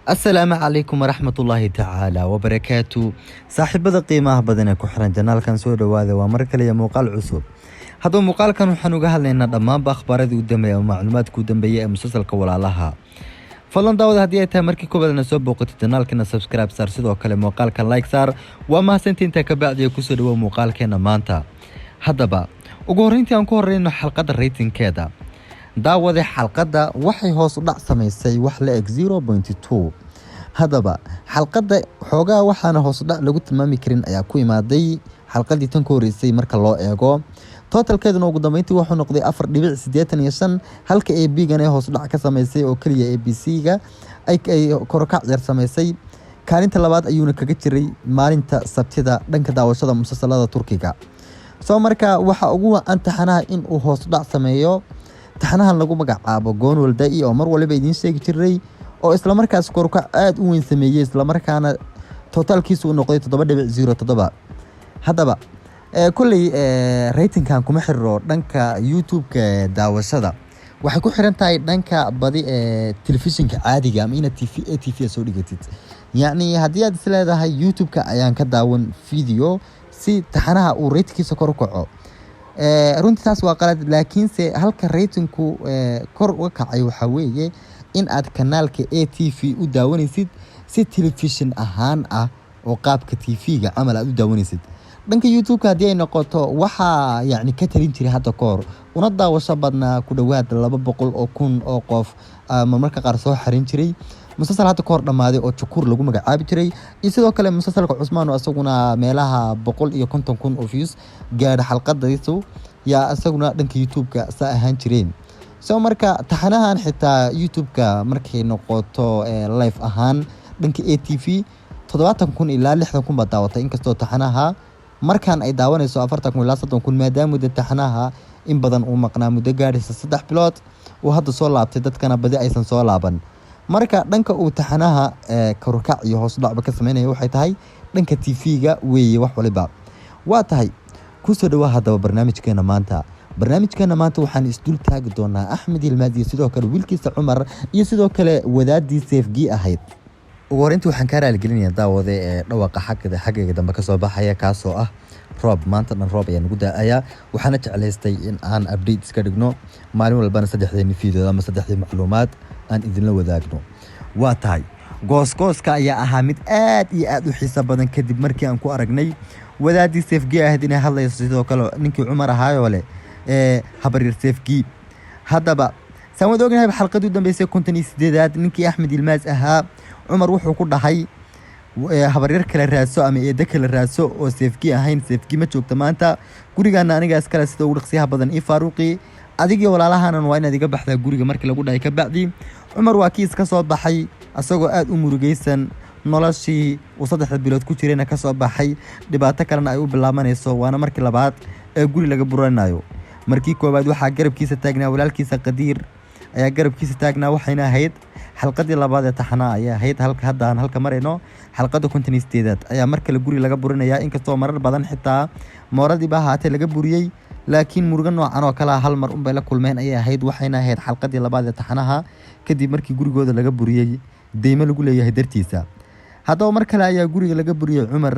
السلام عليكم ورحمة الله تعالى وبركاته. صاحبada qiimaha badan ee ku xiran janaalkan soo dhawaada waa mar kale muuqaal cusub. Hadda muuqaalkan waxaan uga hadlaynaa dhammaan akhbaaradii u dambeeyay ama macluumaadka u dambeeyay ee musalsalka walaalaha. Fadlan daawada haddii ay tahay markii koobaadna soo booqatid janaalkana subscribe saar sidoo kale muuqaalkan like saar. Waa mahadsantiinta ka bacdi ku soo dhawaada muuqaalkeena maanta. Haddaba ugu horreyntii aan ku horreyno xalqada ratingkeeda. daawada xalqada waxay hoos u dhac samaysay wax la eg 0.2. haddaba xalqada xoogaa waxaana hoos u dhac lagu tilmaami karin ayaa ku imaaday xalqadii tan ka horeysay marka loo eego totalkeeduna ugu dambeyntii wuxuu noqday 4.85 halka AB-gana hoos u dhac ka samaysay oo kaliya ABC-ga ay kor ka yar samaysay kaalinta labaad ayuuna kaga jiray maalinta Sabtida dhanka daawashada musalsalada Turkiga soo marka waxa ugu wacan taxanaha in uu hoos u dhac sameeyo taxanahan lagu magacaabo goon waldaai oo mar waliba idin sheegi jiray oo isla markaas korka aad u weyn sameeyay isla markaana totalkiisu uu noqday 7.07 haddaba kulli ratingkan kuma xirro dhanka YouTube-ka daawashada waxay ku xiran tahay dhanka badi telefishinka caadiga ama ina TV soo dhigatid yani haddii aad isleedahay YouTube-ka ayaan ka daawan video si taxanaha uu ratingkiisa kor u kaco runtii taas waa qalad laakiinse halka ratingku kor uga kacay waxa weeye in aad kanaalka ATV u daawanaysid si telefishin ahaan ah oo qaabka TV-ga amal aad u daawanaysid dhanka YouTube-ka haddii ay noqoto waxa yani ka talin jiray hadda koor una daawasho badnaa ku dhawaad 200,000 oo qof marmarka qaar soo xarin jiray musalsal hadda koor dhamaaday oo Jukuur lagu magacaabi jiray iyo sidoo kale musalsalka Cusmaan oo asaguna meelaha 150,000 oo views gaadha xalqadiisu yaa asaguna dhanka YouTube-ka sa ahaan jireen soo marka taxanahan xitaa YouTube-ka markay noqoto live ahaan dhanka ATV 70,000 ilaa 60,000 ba daawatay inkastoo taxanaha markaan ay daawanayso 40,000 ilaa 60,000 maadaama taxanaha in badan uu maqnaa muddo gaadhaysa 3 bilood oo hadda soo laabtay dadkana badi aysan soo laaban marka dhanka uu taxanaha korkac iyo hoos dhacba ka sameeyay waxay tahay dhanka TV-ga weeye wax waliba waa tahay ku soo dhawaada hadaba barnaamijkeena maanta waxaan isdul taagi doonaa Axmed Ilmaadi sidoo kale wiilkiisa Cumar iyo sidoo kale wadaadii Seefgi ahayd ugu horeyntii waxaan ka raali gelinayaa daawada dhawaaqa xagga dambe ka soo baxaya kaasoo ah roob maanta dhan roob ayaa nagu daaya waxaana jeclaystay in aan update iska dhigno maalin walbana saddexdeeni video ama saddexdii macluumaad aan idinla wadaagno waa tahay gooska ayaa ahaa mid aad iyo aad u xiiso badan kadib markii aan ku aragnay wadaadii Seefgi ahayd inay hadlayso sidoo kale ninkii Cumar ahaayo leh habaryar Seefgi haddaba saan wada ognahay xalqadii u dambeysay 58aad ninkii Axmed Ilmaas ahaa Cumar wuxuu ku dhahay habaryar kala raadso ama eeda kala raadso oo Seefgi ahayn Seefgi ma joogto maanta gurigaana aniga iskala sida ugu dhaqsiyaha badan Faaruqi adigii walaalahaanan waa inaad iga baxdaa guriga markii lagu dhahay ka bacdi Cumar waa kiis ka soo baxay asagoo aad u murugaysan noloshii uu 3 bilood ku jirayna ka soo baxay dhibaato kalena ay u bilaabanayso waana markii labaad ee guri laga buranayo markii koobaad waxa garabkiisa taagnaa walaalkiisa Qadiir ayaa garabkiisa taagnaa waxayna ahayd xalqadii labaad ee taxanaa ayaa ahayd halka marayno xalqada 58aad ayaa markale guri laga burinayaa inkastoo marar badan xitaa mooradii baa haatay laga buriyay laakiin muruga noocan oo kala hal mar bay la kulmeen ayay ahayd waxayna ahayd xalqadii labaad ee taxanaha kadib markii gurigooda laga buriyay deymo lagu leeyahay dartiisa haddaba mar kale ayaa guriga laga buriyay Cumar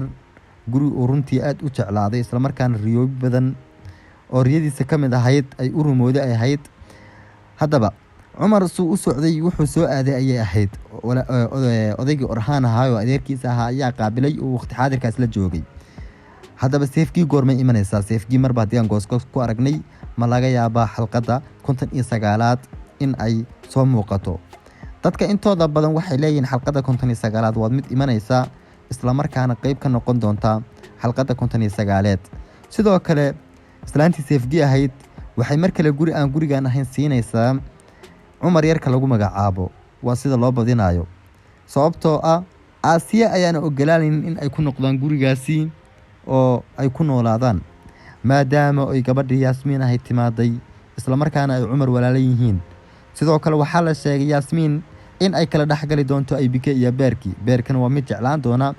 guri uu runtii aad u jeclaaday isla markaana riyo badan oo riyadiisa kamid ahayd ay u rumooday ay ahayd haddaba Cumar suu u socday wuxuu soo aaday ayay ahayd odaygii Orhaan ahaayo adeerkiisa ahaa ayaa qaabilay oo waqti xaadirkaas la joogay haddaba Seefgi goormay imanaysaa Seefgi marba haddii aan goosko ku aragnay ma laga yaabaa xalqada 59aad in ay soo muuqato dadka intooda badan waxay leeyihiin xalqada 59aad waa mid imanaysa isla markaana qayb ka noqon doonta xalqada 59aad sidoo kale islaantii Seefgi ahayd waxay mar kale gurigaan ahayn siinaysaa Cumar yarka lagu magacaabo waa sida loo badinayo sababtoo ah Aasiya ayaana ogolaanin in ay ku noqdaan gurigaasi oo ay ku noolaadaan maadaama ay gabadhii Yaasmiin ahayd timaaday isla markaana ay Cumar walaalo yihiin sidoo kale waxaa la sheegay Yaasmiin in ay kala dhaxgali doonto IBK iyo beerkana waa mid jeclaan doona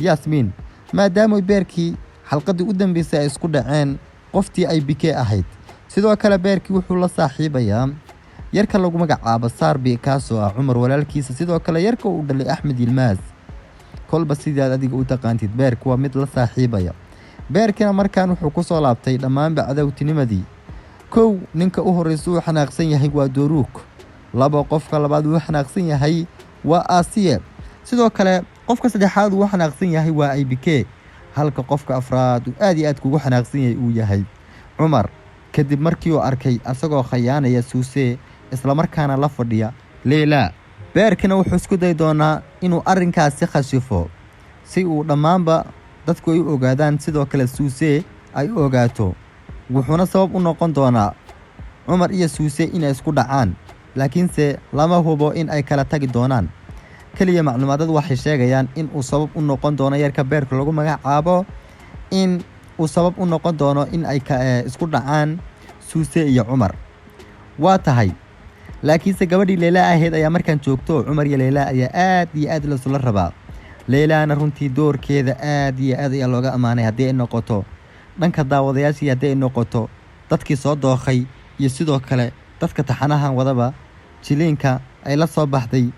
Yaasmiin maadaama beerkii xalqadii u dambeysay ay isku dhaceen qoftii IBK ahayd sidoo kale beerkii wuxuu la saaxiibayaa yarka lagu magacaabo Sarbi kaasoo ah Cumar walaalkiisa sidoo kale yarka uu dhalay Axmed Yilmaaz kolba sidaad adiga u taqaantid beerku waa mid la saaxiibaya beerkana markaan wuxuu ku soo laabtay dhammaanba cadawtinimadii kow ninka u horeysa uu xanaaqsan yahay waa Dooruuk laba qofka labaad uu xanaaqsan yahay waa Aasiya sidoo kale qofka saddexaad uu xanaaqsan yahay waa IBK halka qofka afraad uu aad iyo aad kugu xanaaqsan yahay uu yahay Cumar kadib markii uu arkay asagoo khayaanaya Suuse isla markaana la fadhiya Leela beerkana wuxuu isku day doonaa inuu arrinkaasi khashifo si uu dhammaanba dadku ay u ogaadaan sidoo kale Suuse ay u ogaato wuxuuna sabab u noqon doonaa Cumar iyo Suuse inay isku dhacaan laakiinse lama hubo in ay kala tagi doonaan kaliya macluumaadadu waxay sheegayaan in uu sabab u noqon doono yarka beerka lagu magacaabo in uu sabab u noqon doono in ay isku dhacaan Suuse iyo Cumar waa tahay laakiinse gabadhii Leela ahayd ayaa markaan joogto Cumar iyo Leela ayaa aad iyo aad la isla rabaa Leelana runtii doorkeeda aad iyo aad ayaa looga amaanay haddii ay noqoto dhanka daawadayaashii haddii ay noqoto dadkii soo dookhay iyo sidoo kale dadka taxanahan wadaba jiliinka ay la soo baxday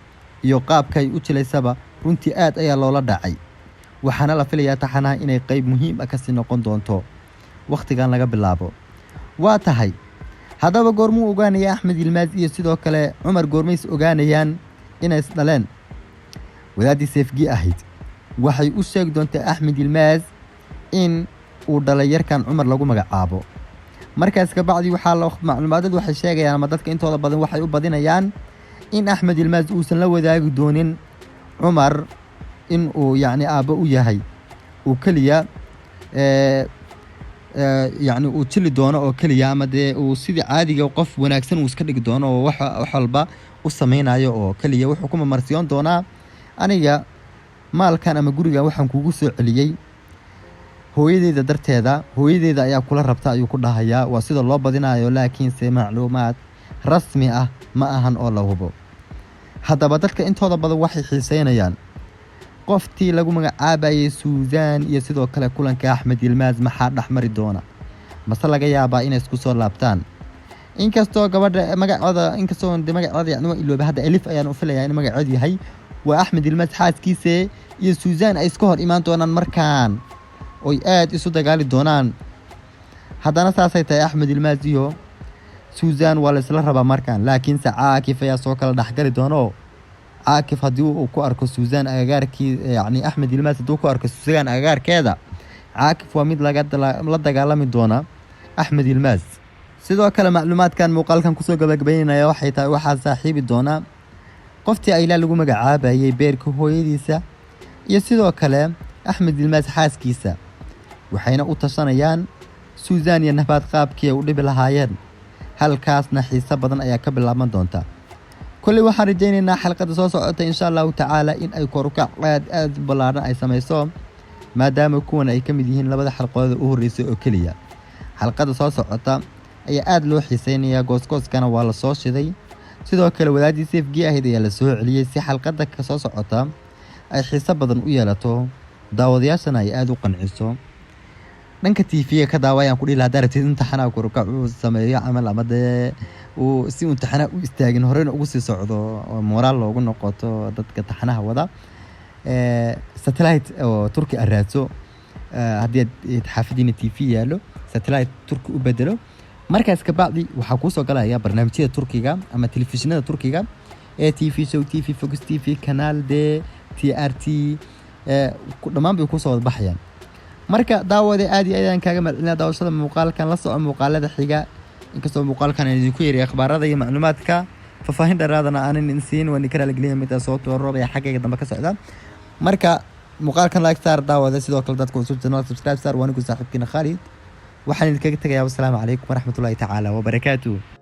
iyo qaabka ay u jilaysaba runtii aad ayaa loola dhacay waxaana la filayaa taxanaha inay qayb muhiim ah kasi noqon doonto waqtigan laga bilaabo waa tahay haddaba goormuu ogaanaya Axmed Yilmaaz iyo sidoo kale Cumar goormays ogaanayaan inay isdhaleen wadaadii Seefgi ahayd waxay u sheegi doontaa Axmed Yilmaaz in uu dhalay yarkan Cumar lagu magacaabo markaas ka bacdi macluumaadadu waxay sheegayaan ama dadka intooda badan waxay u badinayaan in Axmed Yilmaaz uusan la wadaagi doonin Cumar in uu yacni aabbo u yahay uu kaliya يعني uu jili doono oo kaliya ama dee uu sidii caadiga qof wanaagsan uu iska dhigi doono oo wax walba u samaynayo oo kaliya wuxuu ku marsiyon doonaa aniga maalkan ama guriga waxaan kugu soo celiyay hooyadeeda darteeda hooyadeeda ayaa kula rabta ayuu ku dhahayaa waa sida loo badinayo laakiin se macluumaad rasmi ah ma ahan oo la hubo haddaba dadka intooda badan waxay xiiseynayaan qoftii lagu magacaabayay Suuzaan iyo sidoo kale kulanka Axmed Yilmaaz maxaa dhaxmari doona mase laga yaabaa inay isku soo laabtaan inkastoo gabadha magaceeda yani ilooba hadda Elif ayaan u filayaa in magaceedu yahay waa Axmed Yilmaaz xaaskiisa iyo Suuzaan ay iska hor imaan doonaan markaan oo aad isu dagaali doonaan haddana saasay tahay Axmed Yilmaaz iyo Suuzaan waa la isla rabaa markaan laakiin Caakif ayaa soo kala dhaxgali doono عاكف هديو ku arko Suuzaan agagaarkii yani Axmed Yilmaaz haduu ku arko Suuzaan agagaarkeeda عاكف waa mid la dagaalami doona Axmed Yilmaaz sidoo kale macluumaadkan muuqaalkan ku soo gabagabeynaya waxay tahay waxa saaxiibi doona qoftii ay lagu magacaabayay beerka hooyadiisa iyo sidoo kale Axmed Yilmaaz xaaskiisa waxayna u tashanayaan Suuzaan iyo nabad qaabkii u dhibi lahaayeen halkaasna xiisa badan ayaa ka bilaaban doonta كل واحد رجينا حلقة صوصة إن شاء الله تعالى إن أي كوركا عاد بلارنا أي سميسوم ما دام يكون أي كم يدهن لبدا حلقة أوريس أكلية حلقة صوصة أي عاد لو حسينية قوس كان والله صوص ذي سيدو كل ولادي سيف جي هيدا يلا سوء عليه سي حلقة كصوصة أي حساب بدن ويالتو داودياشنا أي عاد وقنعسو dhanka TV ka daawayaan ku dhila daartid imtixaanka koroka uu sameeyo amal amade uu si imtixaanka u istaagin horena ugu sii socdo moral loogu noqoto dadka imtixaanaha wada satellite oo Turki araadso hadii xaafidina TV yaalo satellite Turki u bedelo markaas ka bacdi waxa ku soo galaya barnaamijyada Turkiga ama telefishinada Turkiga TV Show TV Focus TV Canal D TRT dhamaan bay ku soo baxayaan marka daawada aad iyo aad kaaga madina daawashada muuqaalkan la soo muuqaalada xiga inkastoo muuqaalkan idinku yeeray akhbaarada iyo macluumaadka fafaahin dheeraadana aanan insiin waan kala leeyahay mid soo tooro ee xaqiiqada dambe ka socda marka muuqaalkan like star daawada sidoo kale dadku soo channel subscribe star waan ku saaxiibkina Khalid waxaan idinkaga tagayaa wassalaamu calaykum waraxmatullaahi tacaala wa barakaatuh